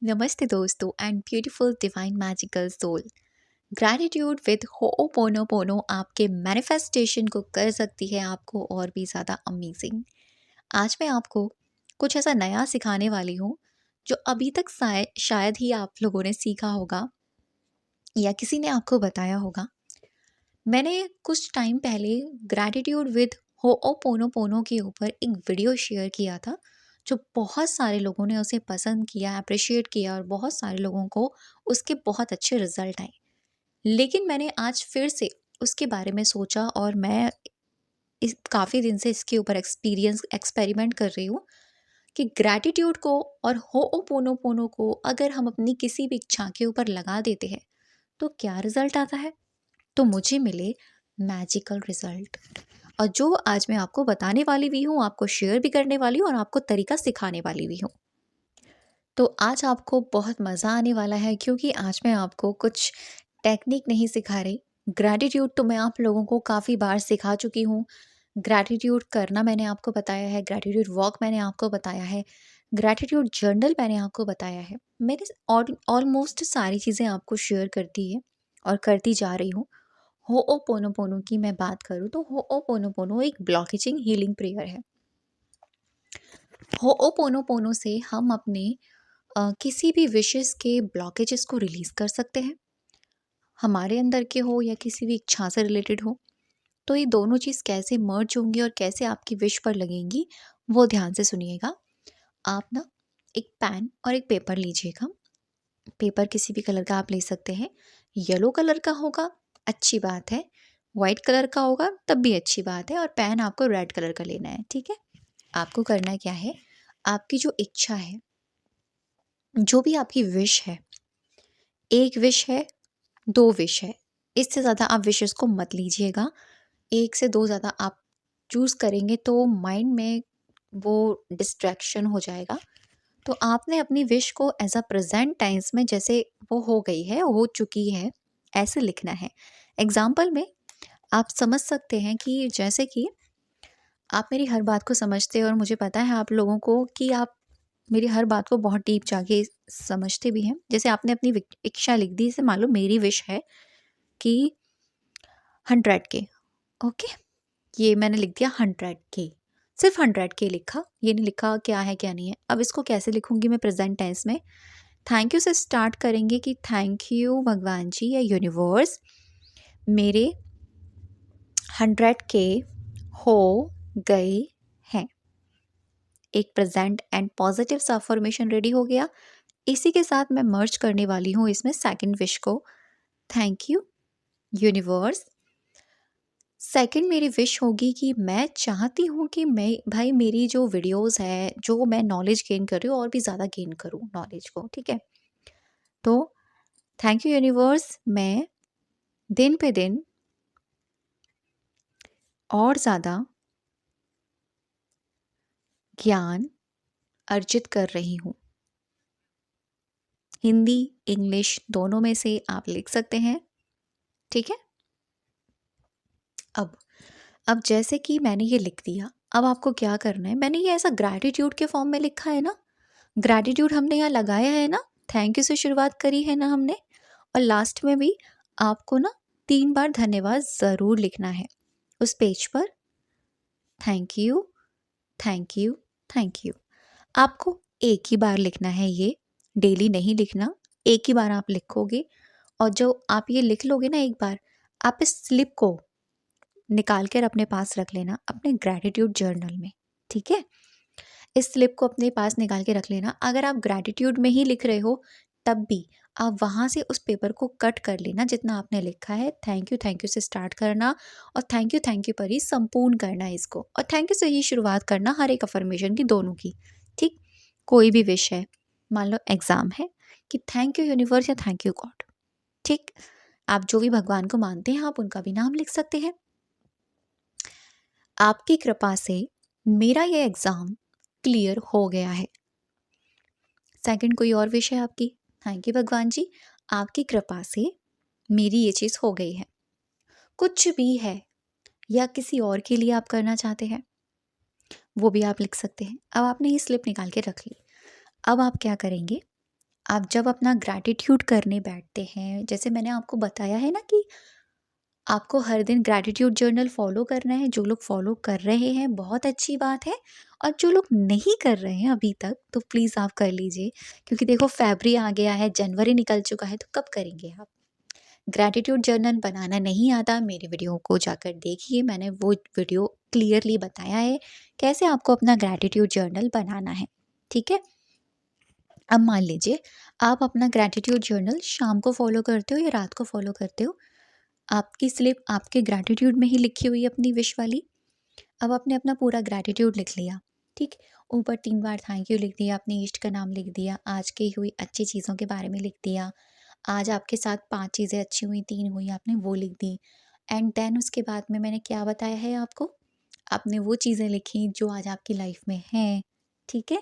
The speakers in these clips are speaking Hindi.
नमस्ते दोस्तों and beautiful divine magical soul. Gratitude with ho'oponopono आपके मैनिफेस्टेशन को कर सकती है आपको और भी ज़्यादा अमेजिंग। आज मैं आपको कुछ ऐसा नया सिखाने वाली हूँ जो अभी तक शायद ही आप लोगों ने सीखा होगा या किसी ने आपको बताया होगा। मैंने कुछ टाइम पहले ग्रैटिट्यूड विद होओपोनोपोनो के ऊपर एक वीडियो शेयर किया था, जो बहुत सारे लोगों ने उसे पसंद किया, अप्रिशिएट किया और बहुत सारे लोगों को उसके बहुत अच्छे रिजल्ट आए। लेकिन मैंने आज फिर से उसके बारे में सोचा और मैं इस काफ़ी दिन से इसके ऊपर एक्सपेरिमेंट कर रही हूँ कि ग्रैटिट्यूड को और होओपोनोपोनो को अगर हम अपनी किसी भी इच्छा के ऊपर लगा देते हैं तो क्या रिजल्ट आता है। तो मुझे मिले मैजिकल रिजल्ट, और जो आज मैं आपको बताने वाली भी हूँ, आपको शेयर भी करने वाली हूँ और आपको तरीका सिखाने वाली भी हूँ। तो आज आपको बहुत मज़ा आने वाला है, क्योंकि आज मैं आपको कुछ टेक्निक नहीं सिखा रही। ग्रैटिट्यूड तो मैं आप लोगों को काफ़ी बार सिखा चुकी हूँ। ग्रैटिट्यूड करना मैंने आपको बताया है, ग्रैटिट्यूड वॉक मैंने आपको बताया है, ग्रैटिट्यूड जर्नल मैंने आपको बताया है। मैंने ऑलमोस्ट सारी चीज़ें आपको शेयर करती है और करती जा रही हूँ। होओपोनोपोनो की मैं बात करूँ तो होओपोनोपोनो एक ब्लॉकेजिंग हीलिंग प्रेयर है। होओपोनोपोनो से हम अपने किसी भी विशेस के ब्लॉकेजेस को रिलीज़ कर सकते हैं, हमारे अंदर के हो या किसी भी इच्छा से रिलेटेड हो। तो ये दोनों चीज़ कैसे मर्ज होंगी और कैसे आपकी विश पर लगेंगी, वो ध्यान से सुनिएगा। आप ना एक पेन और एक पेपर लीजिएगा। पेपर किसी भी कलर का आप ले सकते हैं। येलो कलर का होगा, अच्छी बात है। वाइट कलर का होगा तब भी अच्छी बात है, और पेन आपको रेड कलर का लेना है, ठीक है। आपको करना क्या है, आपकी जो इच्छा है, जो भी आपकी विश है, एक विश है, दो विश है, इससे ज़्यादा आप विशेस को मत लीजिएगा। एक से दो ज़्यादा आप चूज़ करेंगे तो माइंड में वो डिस्ट्रैक्शन हो जाएगा। तो आपने अपनी विश को एज अ प्रेजेंट टाइम्स में, जैसे वो हो गई है, हो चुकी है, ऐसे लिखना है। एग्जाम्पल में आप समझ सकते हैं कि जैसे कि आप मेरी हर बात को समझते हैं, और मुझे पता है आप लोगों को कि आप मेरी हर बात को बहुत डीप जाके समझते भी हैं। जैसे आपने अपनी इच्छा लिख दी, जैसे मान लो मेरी विश है कि 100K, ओके, ये मैंने लिख दिया 100K, सिर्फ 100K लिखा, ये नहीं लिखा क्या है क्या नहीं है। अब इसको कैसे लिखूंगी मैं प्रेजेंट टेंस में। थैंक यू से स्टार्ट करेंगे कि थैंक यू भगवान जी या यूनिवर्स, मेरे 100K हो गए हैं। एक प्रेजेंट एंड पॉजिटिव सा अफर्मेशन रेडी हो गया। इसी के साथ मैं मर्ज करने वाली हूँ इसमें सेकंड विश को। थैंक यू यूनिवर्स, सेकंड मेरी विश होगी कि मैं चाहती हूँ कि मैं भाई मेरी जो वीडियोस है, जो मैं नॉलेज गेन कर रही हूँ, और भी ज़्यादा गेन करूँ नॉलेज को, ठीक है। तो थैंक यू यूनिवर्स, मैं दिन पे दिन और ज़्यादा ज्ञान अर्जित कर रही हूँ। हिंदी इंग्लिश दोनों में से आप लिख सकते हैं, ठीक है। अब जैसे कि मैंने ये लिख दिया, अब आपको क्या करना है, मैंने ये ऐसा ग्रैटिट्यूड के फॉर्म में लिखा है ना, ग्रैटिट्यूड हमने यहाँ लगाया है ना, थैंक यू से शुरुआत करी है ना हमने, और लास्ट में भी आपको ना 3 बार धन्यवाद ज़रूर लिखना है उस पेज पर। Thank you, thank you, thank you. आपको एक ही बार लिखना है, ये डेली नहीं लिखना, एक ही बार आप लिखोगे। और जो आप ये लिख लोगे ना एक बार, आप इस स्लिप को निकाल कर अपने पास रख लेना अपने ग्रैटिट्यूड जर्नल में, ठीक है। इस स्लिप को अपने पास निकाल के रख लेना। अगर आप ग्रैटिट्यूड में ही लिख रहे हो तब भी आप वहाँ से उस पेपर को कट कर लेना, जितना आपने लिखा है थैंक यू से स्टार्ट करना, और थैंक यू पर ही संपूर्ण करना है इसको, और थैंक यू से ही शुरुआत करना हर एक अफर्मेशन की, दोनों की, ठीक। कोई भी विश है, मान लो एग्ज़ाम है, कि थैंक यू यूनिवर्स या थैंक यू गॉड, ठीक। आप जो भी भगवान को मानते हैं आप उनका भी नाम लिख सकते हैं। आपकी कृपा से मेरा ये एग्ज़ाम क्लियर हो गया है। सेकंड कोई और विश है आपकी, थैंक यू भगवान जी, आपकी कृपा से मेरी ये चीज़ हो गई है। कुछ भी है या किसी और के लिए आप करना चाहते हैं, वो भी आप लिख सकते हैं। अब आपने ये स्लिप निकाल के रख ली। अब आप क्या करेंगे, आप जब अपना ग्रैटिट्यूड करने बैठते हैं, जैसे मैंने आपको बताया है ना कि आपको हर दिन ग्रैटिट्यूड जर्नल फॉलो करना है। जो लोग फॉलो कर रहे हैं बहुत अच्छी बात है, और जो लोग नहीं कर रहे हैं अभी तक तो प्लीज़ आप कर लीजिए, क्योंकि देखो फ़रवरी आ गया है, जनवरी निकल चुका है, तो कब करेंगे आप? ग्रैटिट्यूड जर्नल बनाना नहीं आता, मेरे वीडियो को जाकर देखिए, मैंने वो वीडियो क्लियरली बताया है कैसे आपको अपना ग्रैटिट्यूड जर्नल बनाना है, ठीक है? अब मान लीजिए आप अपना ग्रैटिट्यूड जर्नल शाम को फॉलो करते हो या रात को फॉलो करते हो, आपकी स्लिप आपके ग्रैटिट्यूड में ही लिखी हुई है अपनी विश वाली। अब आपने अपना पूरा ग्रैटिट्यूड लिख लिया, ठीक? ऊपर 3 बार थैंक यू लिख दिया, अपने इष्ट का नाम लिख दिया, आज की हुई अच्छी चीज़ों के बारे में लिख दिया, आज आपके साथ 5 चीज़ें अच्छी हुई, 3 हुई, आपने वो लिख दी। एंड देन उसके बाद में मैंने क्या बताया है आपको? आपने वो चीज़ें लिखी जो आज आपकी लाइफ में हैं, ठीक है?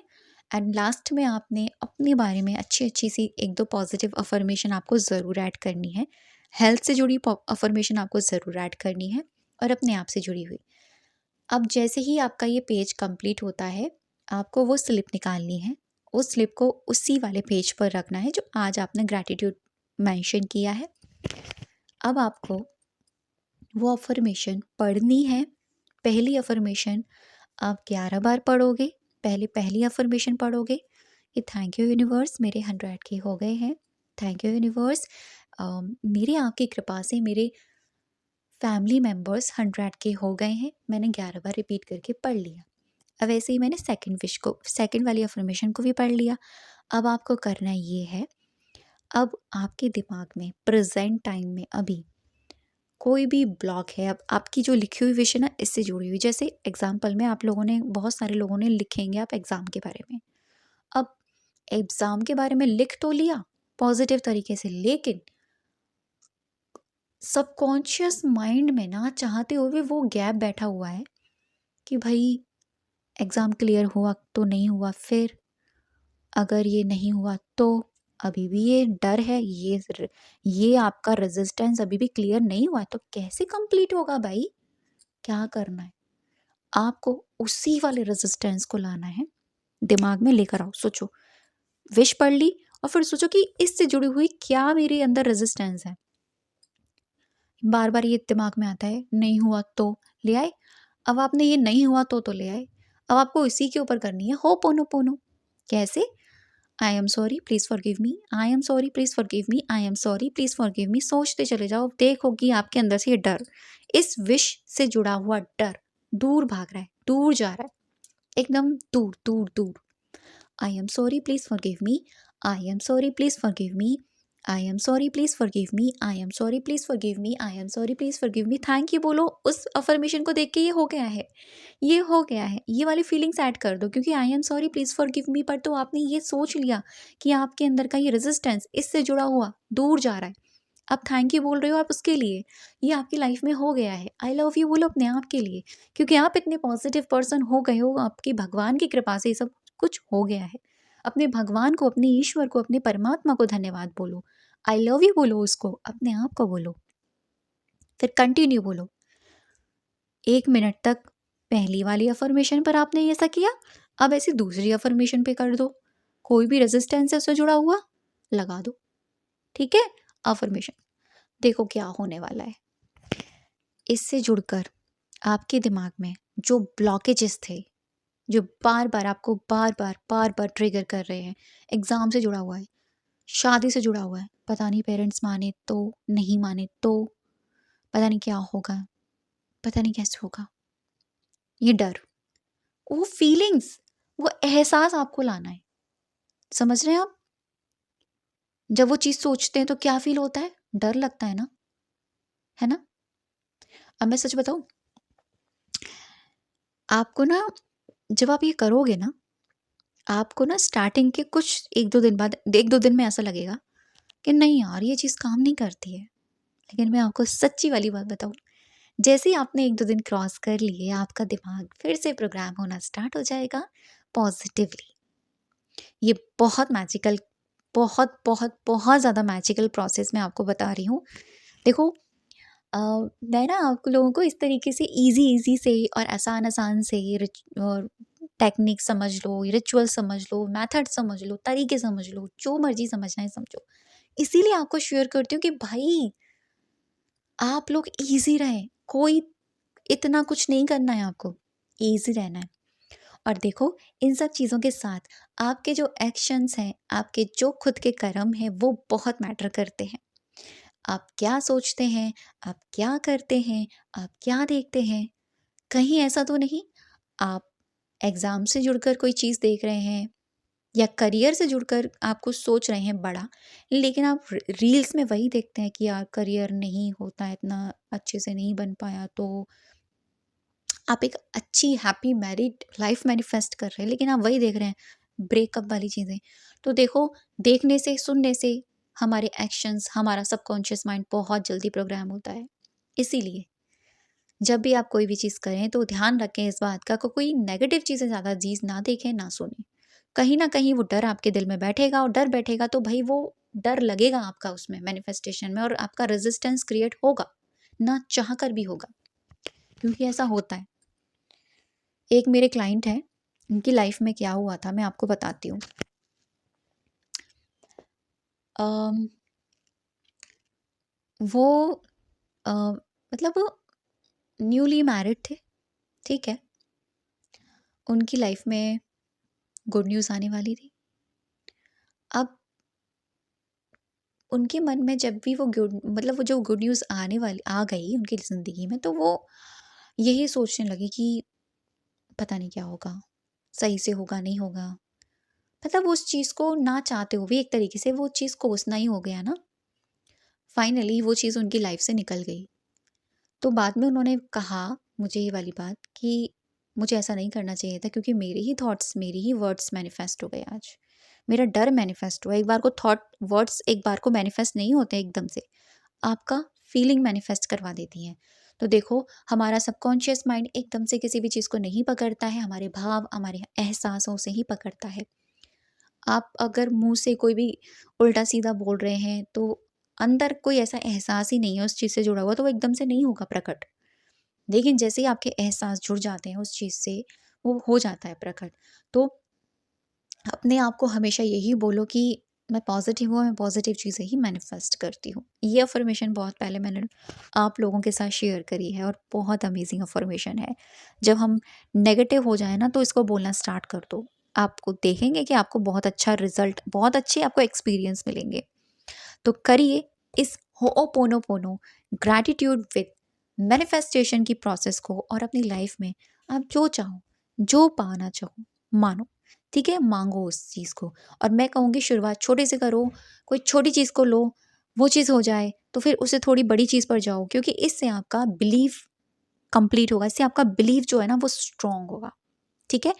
एंड लास्ट में आपने अपने बारे में अच्छी-अच्छी सी 1-2 पॉजिटिव अफ़र्मेशन आपको ज़रूर ऐड करनी है। हेल्थ से जुड़ी अफ़र्मेशन आपको ज़रूर ऐड करनी है, और अपने आप से जुड़ी हुई। अब जैसे ही आपका ये पेज कंप्लीट होता है, आपको वो स्लिप निकालनी है। उस स्लिप को उसी वाले पेज पर रखना है जो आज आपने ग्रैटिट्यूड मेंशन किया है। अब आपको वो अफ़र्मेशन पढ़नी है। पहली अफ़र्मेशन आप 11 बार पढ़ोगे। पहले पहली अफ़र्मेशन पढ़ोगे कि थैंक यू यूनिवर्स, मेरे 100 के हो गए हैं। थैंक यू यूनिवर्स, मेरे आपकी कृपा से मेरे फैमिली मेंबर्स 100 के हो गए हैं। मैंने 11 बार रिपीट करके पढ़ लिया। अब ऐसे ही मैंने सेकंड वाली अफ़र्मेशन को भी पढ़ लिया। अब आपको करना ये है, अब आपके दिमाग में प्रेज़ेंट टाइम में अभी कोई भी ब्लॉक है, अब आपकी जो लिखी हुई विश है ना इससे जुड़ी हुई, जैसे एग्ज़ाम्पल में आप लोगों ने, बहुत सारे लोगों ने लिखेंगे आप एग्ज़ाम के बारे में। अब एग्ज़ाम के बारे में लिख तो लिया पॉज़िटिव तरीके से, लेकिन सबकॉन्शियस माइंड में ना चाहते हुए वो गैप बैठा हुआ है कि भाई एग्ज़ाम क्लियर हुआ तो नहीं हुआ, फिर अगर ये नहीं हुआ तो अभी भी ये डर है, ये आपका रेजिस्टेंस अभी भी क्लियर नहीं हुआ है, तो कैसे कंप्लीट होगा भाई? क्या करना है? आपको उसी वाले रेजिस्टेंस को लाना है, दिमाग में लेकर आओ। सोचो, विश पढ़ ली और फिर सोचो कि इससे जुड़ी हुई क्या मेरे अंदर रेजिस्टेंस है। बार बार ये दिमाग में आता है, नहीं हुआ तो ले आए। अब आपने ये नहीं हुआ तो ले आए। अब आपको इसी के ऊपर करनी है होपोनोपोनो। कैसे? I am sorry please forgive me, I am sorry please forgive me, I am sorry please forgive me. सोचते चले जाओ, देखो कि आपके अंदर से ये डर, इस विश से जुड़ा हुआ डर दूर भाग रहा है, दूर जा रहा है, एकदम दूर दूर दूर। I am sorry please forgive me, I am sorry please forgive me, I am sorry please forgive me, I am sorry please forgive me, I am sorry please forgive me. Thank you बोलो उस अफर्मेशन को देख के, ये हो गया है, ये हो गया है। ये वाली फीलिंग्स ऐड कर दो, क्योंकि I am sorry please forgive me पर तो आपने ये सोच लिया कि आपके अंदर का ये रेजिस्टेंस इससे जुड़ा हुआ दूर जा रहा है। अब थैंक यू बोल रहे हो आप उसके लिए, ये आपकी लाइफ में हो गया है। आई लव यू बोलो अपने आप के लिए, क्योंकि आप इतने पॉजिटिव पर्सन हो गए हो, आपकी भगवान की कृपा से ये सब कुछ हो गया है। अपने भगवान को, अपने ईश्वर को, अपने परमात्मा को धन्यवाद बोलो। आई लव यू बोलो उसको, अपने आप को बोलो। फिर कंटिन्यू बोलो 1 मिनट तक। पहली वाली अफर्मेशन पर आपने ऐसा किया, अब ऐसे दूसरी अफर्मेशन पे कर दो। कोई भी रेजिस्टेंस है उससे जुड़ा हुआ लगा दो, ठीक है? अफर्मेशन देखो क्या होने वाला है। इससे जुड़कर आपके दिमाग में जो ब्लॉकेजेस थे, जो बार बार आपको बार बार ट्रिगर कर रहे हैं, एग्जाम से जुड़ा हुआ है, शादी से जुड़ा हुआ है, पता नहीं पेरेंट्स माने तो, नहीं माने तो, पता नहीं क्या होगा, पता नहीं कैसे होगा, ये डर, वो फीलिंग्स, वो एहसास आपको लाना है। समझ रहे हैं आप? जब वो चीज़ सोचते हैं तो क्या फील होता है? डर लगता है ना? अब मैं सच बताऊं, आपको ना, जब आप ये करोगे ना, आपको ना स्टार्टिंग के कुछ 1-2 दिन बाद, 1-2 दिन में ऐसा लगेगा कि नहीं यार ये चीज़ काम नहीं करती है। लेकिन मैं आपको सच्ची वाली बात बताऊँ, जैसे ही आपने 1-2 दिन क्रॉस कर लिए, आपका दिमाग फिर से प्रोग्राम होना स्टार्ट हो जाएगा पॉज़िटिवली। ये बहुत मैजिकल, बहुत, बहुत, बहुत ज़्यादा मैजिकल प्रोसेस मैं आपको बता रही हूँ। देखो, अ, मैं ना आप लोगों को इस तरीके से ईज़ी से और आसान से, और टेक्निक समझ लो, रिचुअल समझ लो, मेथड समझ लो, तरीके समझ लो, जो मर्ज़ी समझना है समझो। इसीलिए आपको शेयर करती हूँ कि भाई आप लोग ईज़ी रहें, कोई इतना कुछ नहीं करना है आपको, ईज़ी रहना है। और देखो इन सब चीज़ों के साथ आपके जो एक्शंस हैं, आपके जो खुद के कर्म हैं, वो बहुत मैटर करते हैं। आप क्या सोचते हैं, आप क्या करते हैं, आप क्या देखते हैं, कहीं ऐसा तो नहीं आप एग्ज़ाम से जुड़कर कोई चीज़ देख रहे हैं या करियर से जुड़कर आप कुछ सोच रहे हैं बड़ा, लेकिन आप रील्स में वही देखते हैं कि यार करियर नहीं होता है, इतना अच्छे से नहीं बन पाया, तो आप एक अच्छी हैप्पी मैरिड लाइफ मैनिफेस्ट कर रहे हैं, लेकिन आप वही देख रहे हैं ब्रेकअप वाली चीज़ें। तो देखो देखने से, सुनने से हमारे एक्शंस, हमारा सबकॉन्शियस माइंड बहुत जल्दी प्रोग्राम होता है। इसीलिए जब भी आप कोई भी चीज़ करें तो ध्यान रखें इस बात का, कोई नेगेटिव चीज़ें ज़्यादा चीज़ ना देखें, ना सुनें। कहीं न कहीं वो डर आपके दिल में बैठेगा और डर बैठेगा तो भई वो डर लगेगा आपका उसमें मैनिफेस्टेशन में, और आपका रेज़िस्टेंस क्रिएट होगा, ना चाह कर भी होगा, क्योंकि ऐसा होता है। एक मेरे क्लाइंट हैं, उनकी लाइफ में क्या हुआ था मैं आपको बताती हूँ। अम, वो अ, मतलब वो न्यूली मैरिड थे, ठीक है? उनकी लाइफ में गुड न्यूज़ आने वाली थी। अब उनके मन में जब भी वो गुड मतलब वो जो गुड न्यूज़ आने वाली आ गई उनकी ज़िंदगी में, तो वो यही सोचने लगे कि पता नहीं क्या होगा, सही से होगा, नहीं होगा। मतलब उस चीज़ को ना चाहते हुए एक तरीके से वो चीज़ कोसना ही हो गया ना। फाइनली वो चीज़ उनकी लाइफ से निकल गई। तो बाद में उन्होंने कहा मुझे ये वाली बात कि मुझे ऐसा नहीं करना चाहिए था, क्योंकि मेरे ही थॉट्स, मेरे ही वर्ड्स मैनिफेस्ट हो गए आज। मेरा डर मैनिफेस्ट हुआ। एक बार को थॉट वर्ड्स एक बार को मैनिफेस्ट नहीं होते एकदम से। आपका फीलिंग मैनिफेस्ट करवा देती हैं। तो देखो हमारा सबकॉन्शियस माइंड एकदम से किसी भी चीज़ को नहीं पकड़ता है, हमारे भाव, हमारे एहसासों से ही पकड़ता है। आप अगर मुँह से कोई भी उल्टा-सीधा बोल रहे हैं, तो अंदर कोई ऐसा एहसास ही नहीं है उस चीज़ से जुड़ा हुआ, तो वो एकदम से नहीं होगा प्रकट। लेकिन जैसे ही आपके एहसास जुड़ जाते हैं उस चीज़ से, वो हो जाता है प्रकट। तो अपने आप को हमेशा यही बोलो कि मैं पॉज़िटिव हूँ, मैं पॉज़िटिव चीज़ें ही मैनिफेस्ट करती हूँ। ये अफ़र्मेशन बहुत पहले मैंने आप लोगों के साथ शेयर करी है और बहुत अमेज़िंग अफ़र्मेशन है। जब हम नेगेटिव हो जाएँ ना, तो इसको बोलना स्टार्ट कर दो। आपको देखेंगे कि आपको बहुत अच्छा रिज़ल्ट, बहुत अच्छे आपको एक्सपीरियंस मिलेंगे। तो करिए इस होओपोनोपोनो ग्रैटिट्यूड विद मैनिफेस्टेशन की प्रोसेस को, और अपनी लाइफ में आप जो चाहो, जो पाना चाहो, मानो। ठीक है, मांगो उस चीज़ को। और मैं कहूँगी शुरुआत छोटे से करो। कोई छोटी चीज़ को लो, वो चीज़ हो जाए तो फिर उससे थोड़ी बड़ी चीज़ पर जाओ, क्योंकि इससे आपका बिलीफ कंप्लीट होगा, इससे आपका बिलीफ जो है ना वो स्ट्रांग होगा। ठीक है।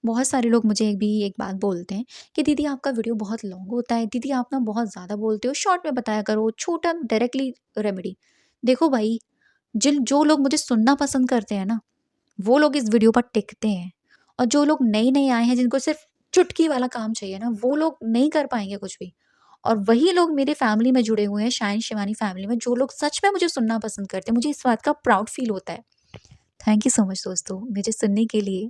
बहुत सारे लोग मुझे भी एक बात बोलते हैं कि दीदी आपका वीडियो बहुत लॉन्ग होता है, दीदी आप ना बहुत ज़्यादा बोलते हो, शॉर्ट में बताया करो, छोटा डायरेक्टली रेमेडी। देखो भाई, जिन जो लोग मुझे सुनना पसंद करते हैं ना, वो लोग इस वीडियो पर टिकते हैं, और जो लोग नए नए आए हैं जिनको सिर्फ चुटकी वाला काम चाहिए ना, वो लोग नहीं कर पाएंगे कुछ भी। और वही लोग मेरे फैमिली में जुड़े हुए हैं, शाइन शिवानी फैमिली में, जो लोग सच में मुझे सुनना पसंद करते हैं। मुझे इस बात का प्राउड फील होता है। थैंक यू सो मच दोस्तों मुझे सुनने के लिए।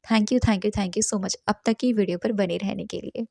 Thank you, thank you, thank you so much अब तक की वीडियो पर बने रहने के लिए।